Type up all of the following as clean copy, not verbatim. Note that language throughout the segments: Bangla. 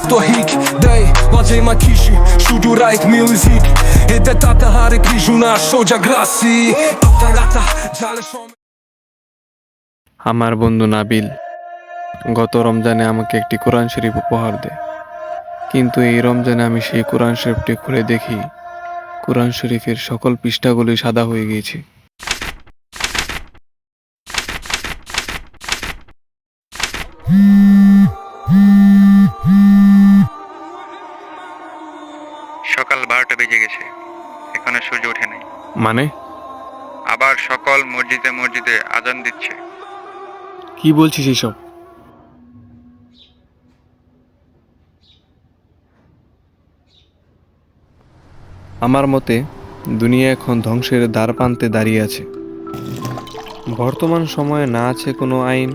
stoik Dej, bardziej ma kishi Studio right music Idę tata Hare Krishna Soja grassi Tata lata Jale shome আমার বন্ধু নাবিল গত রমজানে আমাকে একটি কোরআন শরীফ উপহার দেয়, কিন্তু এই রমজানে আমি সেই কোরআন শরীফটি খুলে দেখি কোরআন শরীফের সকল পৃষ্ঠাগুলি সাদা হয়ে গিয়েছে। সকাল 12টা বেজে গেছে, এখনো সূর্য ওঠে নাই। মানে আবার সকল মসজিদে মসজিদে আজান দিচ্ছে। কি বলছিস এইসব? আমার মতে দুনিয়া এখন ধ্বংসের দ্বারপ্রান্তে দাঁড়িয়ে আছে। বর্তমান সময়ে না আছে কোনো আইন,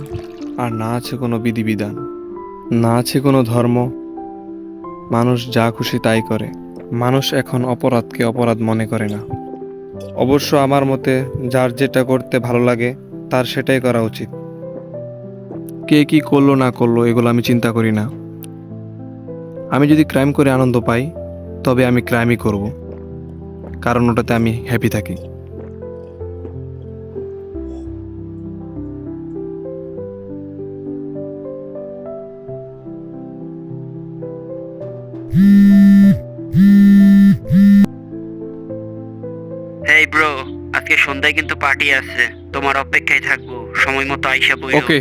আর না আছে কোনো বিধিবিধান, না আছে কোনো ধর্ম। মানুষ যা খুশি তাই করে। মানুষ এখন অপরাধকে অপরাধ মনে করে না। অবশ্য আমার মতে যার যেটা করতে ভালো লাগে তার সেটাই করা উচিত। কে কি করলো না করলো এগুলো আমি চিন্তা করি না। আমি যদি ক্রাইম করে আনন্দ পাই তবে আমি ক্রাইমই করব, কারণ ওটাতে আমি হ্যাপি থাকি। হেই ব্রো, আজকে সন্ধ্যায় কিন্তু পার্টি আছে, তোমার অপেক্ষায় থাকবো। সময় মতো আইসা বইও। ওকে,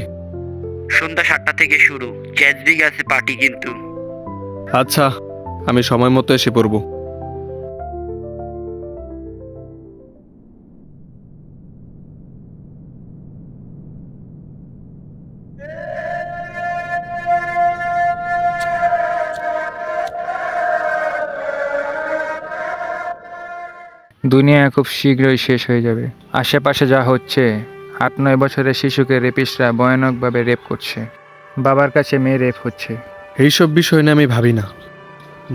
সন্ধ্যা 7টা থেকে শুরু, জ্যাজবিগ আছে পার্টি কিন্তু। আচ্ছা, আমি সময় মতো এসে পড়ব। দুনিয়া খুব শীঘ্রই শেষ হয়ে যাবে। আশেপাশে যা হচ্ছে, 8-9 বছরের শিশুকে রেপিস্টরা ভয়ানকভাবে রেপ করছে। বাবার কাছে মেয়ে রেপ হচ্ছে। এইসব বিষয় নিয়ে আমি ভাবি না।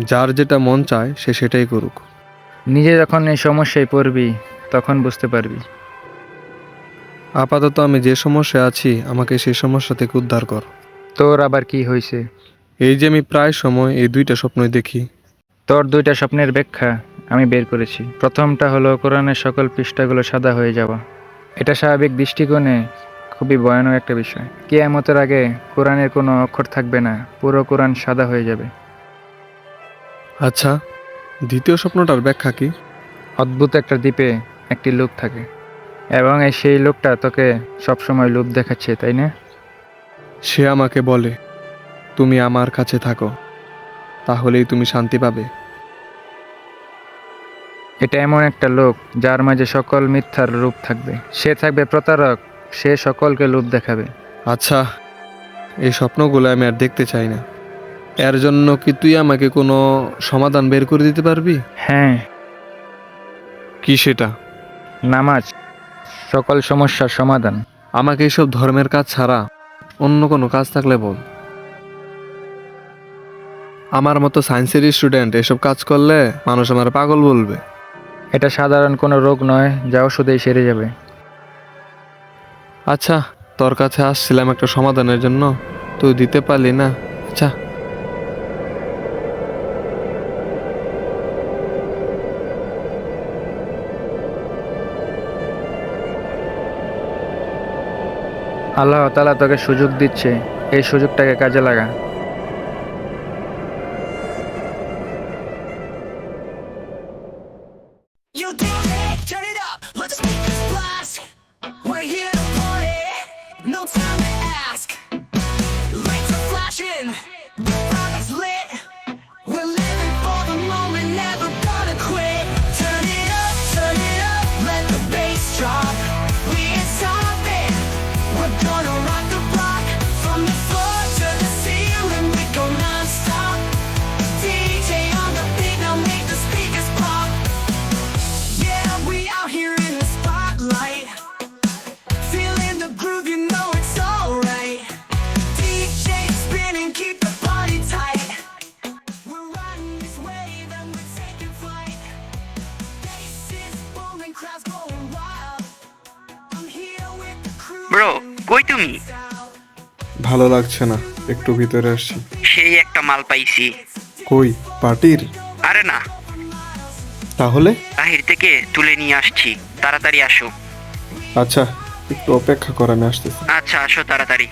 যার যেটা মন চায় সে সেটাই করুক। নিজে যখন এই সমস্যায় পড়বি তখন বুঝতে পারবি। আপাতত আমি যে সমস্যায় আছি আমাকে সেই সমস্যা থেকে উদ্ধার কর। তোর আবার কি হয়েছে? এই যে আমি প্রায় সময় এই দুইটা স্বপ্নই দেখি। তোর 2টা স্বপ্নের ব্যাখ্যা আমি বের করেছি। প্রথমটা হলো কোরআনের সকল পৃষ্ঠাগুলো সাদা হয়ে যাওয়া। এটা স্বাভাবিক দৃষ্টিকোণে খুবই ভয়ানক একটা বিষয়। কিয়ামতের আগে কোরআনের কোনো অক্ষর থাকবে না, পুরো কোরআন সাদা হয়ে যাবে। আচ্ছা, দ্বিতীয় স্বপ্নটার ব্যাখ্যা কি? অদ্ভুত একটা দ্বীপে একটি লোক থাকে, এবং সেই লোকটা তোকে সবসময় লোভ দেখাচ্ছে, তাই না? সে আমাকে বলে, তুমি আমার কাছে থাকো, তাহলেই তুমি শান্তি পাবে। এটা এমন একটা লোক যার মাঝে সকল মিথ্যার রূপ থাকবে। সে থাকবে প্রতারক, সে সকলকে লোভ দেখাবে। আচ্ছা, এই স্বপ্নগুলো আমি আর দেখতে চাই না। এর জন্য কি তুই আমাকে কোনো সমাধান বের করে দিতে পারবি? হ্যাঁ, কি সেটা? নামাজ সকল সমস্যার সমাধান। আমাকে এইসব ধর্মের কাজ ছাড়া অন্য কোনো কাজ থাকলে বল। আমার মতো সায়েন্সের স্টুডেন্ট এসব কাজ করলে মানুষ আমার পাগল বলবে। এটা সাধারণ কোনো রোগ নয় যা ওষুধেই সেরে যাবে। আচ্ছা, তোর কাছে আসছিলাম একটা সমাধানের জন্য, তুই দিতে পারলি না। আচ্ছা, আল্লাহ তাআলা তোকে সুযোগ দিচ্ছে, এই সুযোগটাকে কাজে লাগা। You do it, turn it up, let's make this blast We're here to party, no time to ask Lights are flashing, the fire's lit We're living for the moment, never gonna quit turn it up, let the bass drop We ain't stopping, we're gonna rock the block From the floor to the ceiling, we go non-stop DJ on the beat, now make the speakers pop Yeah, we out here in the spotlight Feeling the groove, you know it's alright DJ spinning, keep the party tight We're riding this wave and we're taking flight Bass is booming, crowds going wild I'm here with the crew bro, কই তুমি? ভালো লাগছে না। একটু ভিতরে আসছি। সেই একটা মাল পাইছি। কই, পার্টির? আরে না, তাহলে? বাহির থেকে তুলে নিয়ে আসছি, তাড়াতাড়ি আসো। আচ্ছা, একটু অপেক্ষা করে আমি আসতেছি। আচ্ছা, আসো তাড়াতাড়ি।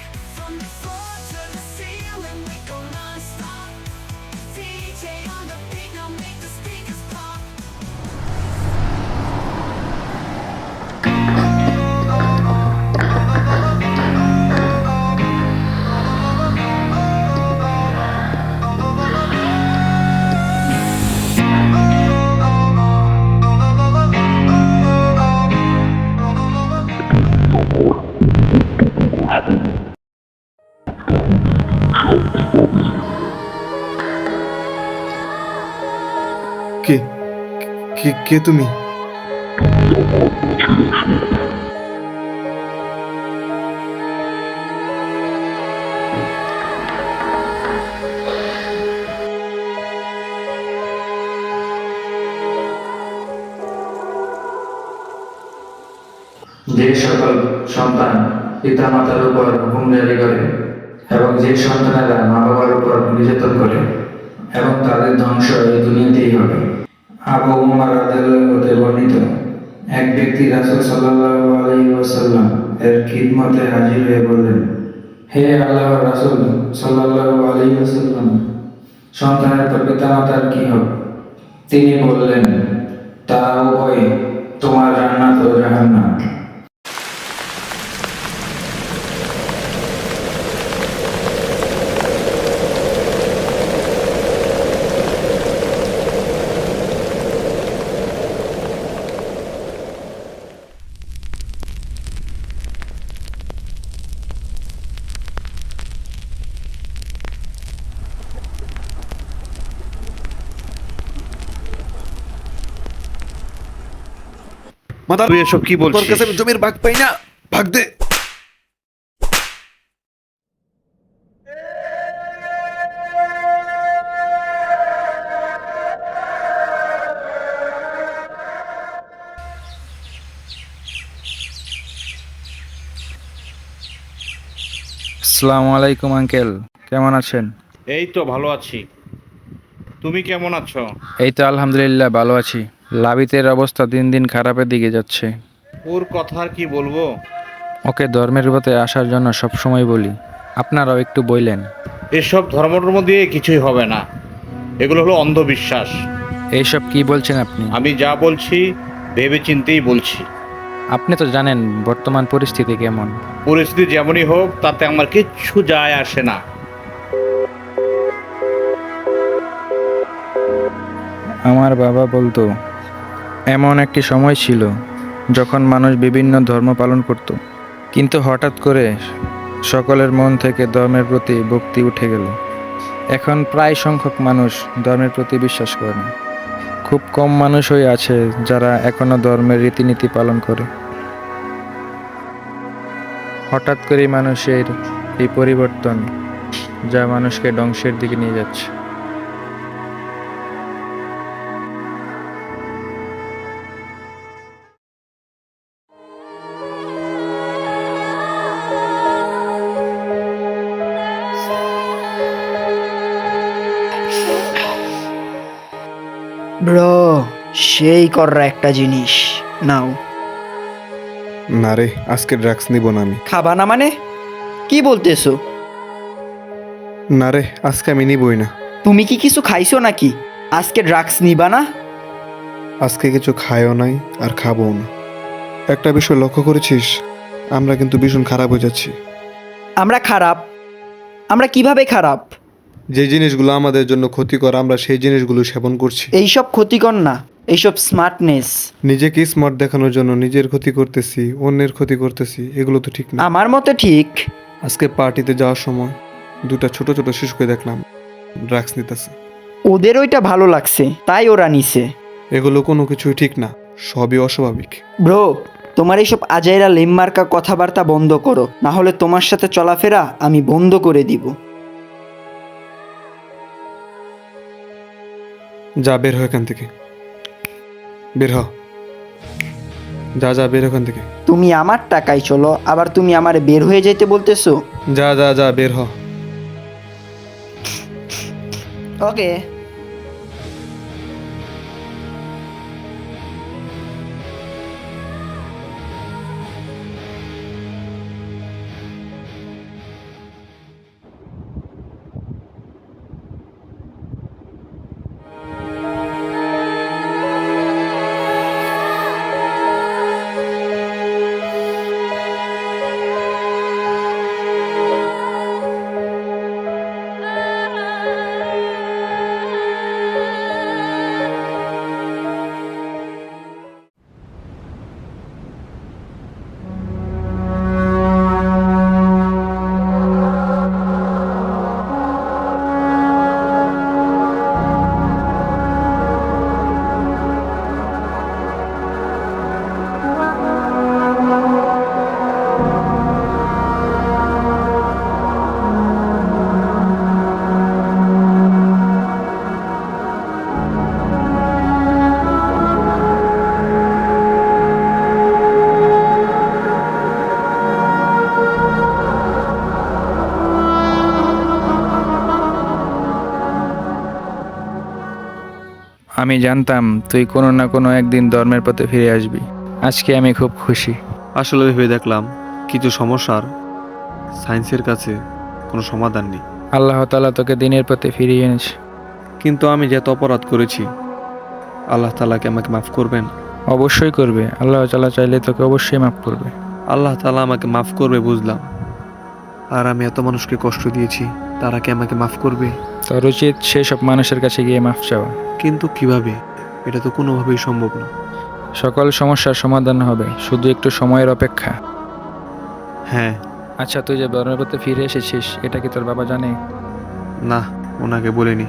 DJ on the beat, now make the speakers pop. কে কে কে তুমি? যে সকল সন্তান পিতা মাতার উপর হুকুম জারি করে এবং যে সন্তানেরা মা বাবার উপর নির্যাতন করে এবং তাদের ধ্বংস এই দুনিয়াতেই হবে। আবু উমর রাদিয়াল্লাহু হতে বর্ণিত, এক ব্যক্তি রাসূল সাল্লাল্লাহু আলাইহি ওয়াসাল্লাম এর খিদমতে হাজির হয়ে বললেন, হে আল্লাহর রাসূল সাল্লাল্লাহু আলাইহি ওয়াসাল্লাম, সন্তানের পর পিতামাতার কি হবে? তিনি বললেন, তারা উভয় তোমার জান্নাত ও জাহান্নাম। মাদার, তুই এসব কি বলছিস? তোর কাছে আমি জমির ভাগ পাই না, ভাগ দে। আসসালামু আলাইকুম আঙ্কেল, কেমন আছেন? এই তো ভালো আছি। তুমি কেমন আছো? এই তো আলহামদুলিল্লাহ ভালো আছি। লাবিতের অবস্থা দিন দিন খারাপের দিকে যাচ্ছে। ওর কথা আর কি বলবো। ওকে ধর্মের পথে আসার জন্য সবসময় বলি, আপনারাও একটু বললেন। এসব ধর্মটর্ম দিয়ে কিছুই হবে না, এগুলো হলো অন্ধবিশ্বাস। এইসব কি বলছেন আপনি? আমি যা বলছি ভেবে চিন্তেই বলছি। আপনি তো জানেন বর্তমান পরিস্থিতি কেমন। পরিস্থিতি যেমনই হোক তাতে আমার কিচ্ছু যায় আসে না। আমার বাবা বলতো, এমন একটি সময় ছিল যখন মানুষ বিভিন্ন ধর্ম পালন করত, কিন্তু হঠাৎ করে সকলের মন থেকে ধর্মের প্রতি ভক্তি উঠে গেল। এখন প্রায় সংখ্যক মানুষ ধর্মের প্রতি বিশ্বাস করে না। খুব কম মানুষই আছে যারা এখনো ধর্মের রীতিনীতি পালন করে। হঠাৎ করে মানুষের এই পরিবর্তন, যা মানুষকে ধ্বংসের দিকে নিয়ে যাচ্ছে। ব্রো, সেই কররা একটা জিনিস নাও। না রে, আজকে ড্রাগস নিব না আমি। খাবা না মানে? কি বলতেছো? না রে, আজকে আমি নিবই না। তুমি কি কিছু খাইছো নাকি? আজকে ড্রাগস নিবা না? আজকে কিছু খায়ও নাই আর খাবো না। একটা বিষয় লক্ষ্য করেছিস, আমরা কিন্তু ভীষণ খারাপ হয়ে যাচ্ছি। আমরা খারাপ? আমরা কিভাবে খারাপ? যে জিনিসগুলো আমাদের জন্য ক্ষতিকর আমরা সেই জিনিসগুলো সেবন করছি। এইসব ক্ষতিকর না, এইসব স্মার্টনেস। নিজেকে স্মার্ট দেখানোর জন্য নিজের ক্ষতি করতেছি, অন্যের ক্ষতি করতেছি, এগুলো তো ঠিক না। আমার মতে ঠিক। আজকে পার্টিতে যাওয়ার সময় দুটা ছোট ছোট শিশুকে দেখলাম ড্রাগস নিতেছে। ওদের ওইটা ভালো লাগছে তাই ওরা নিছে। এগুলো কোনো কিছুই ঠিক না, সবই অস্বাভাবিক। ব্রো, তোমার এইসব আজাইরা লেমমার্কা কথাবার্তা বন্ধ করো, না হলে তোমার সাথে চলাফেরা আমি বন্ধ করে দিব। যা, বের হ এখান থেকে, বের হ। যা যা, বের ওখান থেকে। তুমি আমার টাকায় চলো, আবার তুমি আমারে বের হয়ে যাইতে বলতেছো? যা যা যা, বের হ। ওকে। আমি জানতাম তুই কোনো না কোনো একদিন ধর্মের পথে ফিরে আসবি। আজকে আমি খুব খুশি। আসলে ভেবে দেখলাম কিছু সমস্যার সায়েন্সের কাছে কোনো সমাধান নেই। আল্লাহ তাআলা তোকে দিনের পথে ফিরিয়ে এনেছে। কিন্তু আমি যত অপরাধ করেছি, আল্লাহ তাআলাকে আমাকে মাফ করবেন? অবশ্যই করবে, আল্লাহ তাআলা চাইলে তোকে অবশ্যই মাফ করবে। আল্লাহ তাআলা আমাকে মাফ করবে বুঝলাম, আর আমি এত মানুষকে কষ্ট দিয়েছি, তারা কি আমাকে মাফ করবে? তোর উচিত সেসব মানুষের কাছে গিয়ে মাফ চাওয়া। কিন্তু কিভাবে? এটা তো কোনোভাবেই সম্ভব না। সকল সমস্যার সমাধান হবে, শুধু একটু সময়ের অপেক্ষা। হ্যাঁ। আচ্ছা, তুই যে ধর্মের পথে ফিরে এসেছিস, এটা কি তোর বাবা জানে? না, ওনাকে বলিনি।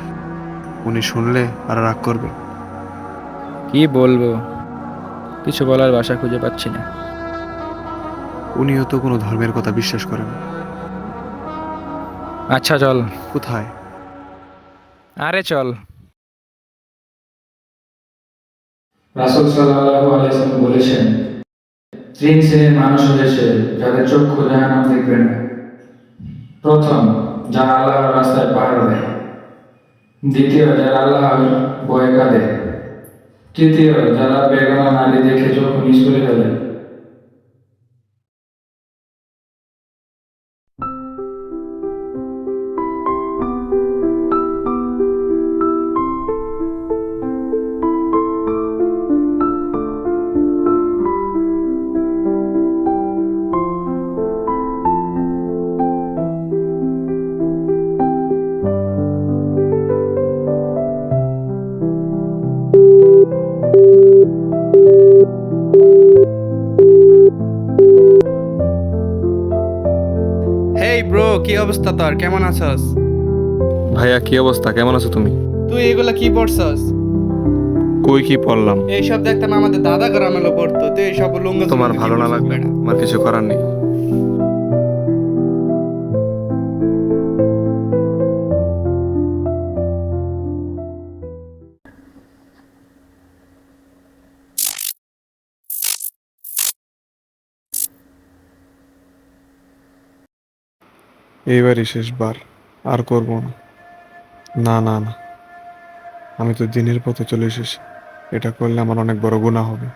উনি শুনলে আর রাগ করবে। কি বলবো, কিছু বলার ভাষা খুঁজে পাচ্ছি না। উনিও তো কোনো ধর্মের কথা বিশ্বাস করেন না। আচ্ছা চল। কোথায়? আরে চল। রাসূল সাল্লাল্লাহু আলাইহি ওয়াসাল্লাম বলেছেন, তিন শ্রেণীর মানুষ রয়েছে যাদের চক্ষু জাহান্নাম দেখবে না। প্রথম, যারা আল্লাহর রাস্তায় পাহারা দেয়। দ্বিতীয়, যারা আল্লাহর ভয়ে কাঁদে। তৃতীয়, যারা বেগানা নারী দেখে চক্ষু নিচ করে ফেলে। হেই ব্রো, কি অবস্থা তোর? কেমন আছস? ভাইয়া, কি অবস্থা? কেমন আছো তুমি? তুই এগুলা কি পড়ছস? কই কি পড়লাম? এইসব দেখতাম আমাদের দাদা গ্রামেলো পড়তো। তুই এইসব লুঙ্গ তোমার ভালো না লাগবে, আমার কিছু করার নেই। এইবারই শেষবার, আর করব না। না না না, আমি তো দিনের পথে চলে এসেছি। এটা করলে আমার অনেক বড় গুনাহ হবে।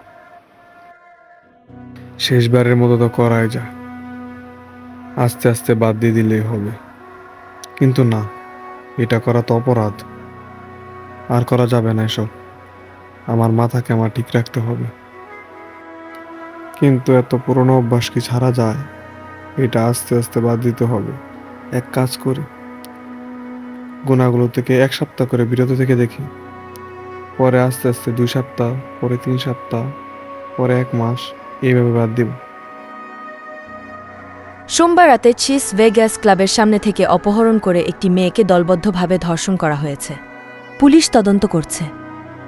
শেষবারের মতো তো করাই যায়, আস্তে আস্তে বাদ দিয়ে দিলেই হবে। কিন্তু না, এটা করা তো অপরাধ। আর করা যাবে না এসব। আমার মাথাকে আমার ঠিক রাখতে হবে। কিন্তু এত পুরনো অভ্যাস কি ছাড়া যায়? এটা আস্তে আস্তে বাদ দিতে হবে। এক কাজ করি, গুণাগুলো থেকে 1 সপ্তাহ করে বিরত থেকে দেখি। পরে আস্তে আস্তে 2 সপ্তাহ, পরে 3 সপ্তাহ, পরে 1 মাস, এইভাবে বাদ দিব। সোমবার রাতে চিস ভেগাস ক্লাবের সামনে থেকে অপহরণ করে একটি মেয়েকে দলবদ্ধভাবে ধর্ষণ করা হয়েছে। পুলিশ তদন্ত করছে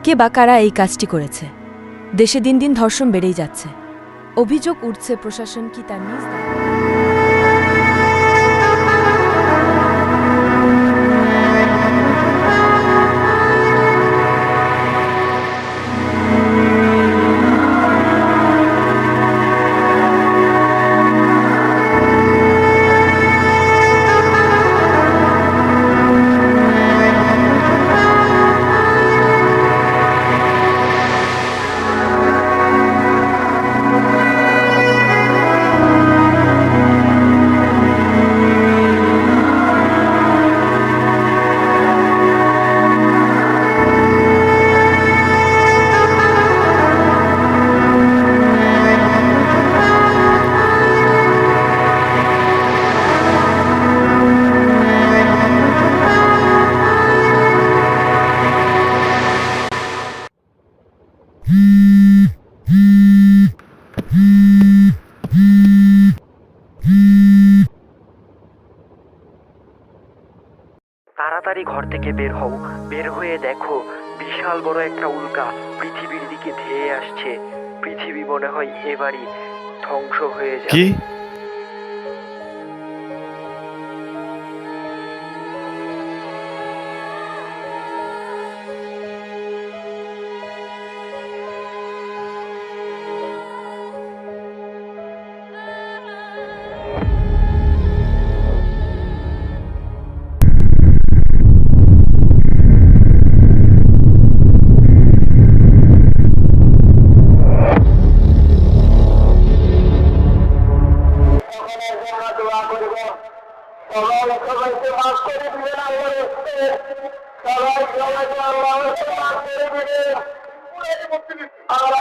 কে বা কারা এই কাজটি করেছে। দেশে দিন দিন ধর্ষণ বেড়েই যাচ্ছে। অভিযোগ উঠছে প্রশাসন কি তার নিজ তাড়াতাড়ি ঘর থেকে বের হও। বের হয়ে দেখো বিশাল বড় একটা উল্কা পৃথিবীর দিকে ধেয়ে আসছে। পৃথিবী মনে হয় এবারই ধ্বংস হয়ে যাবে। কি? আল্লাহ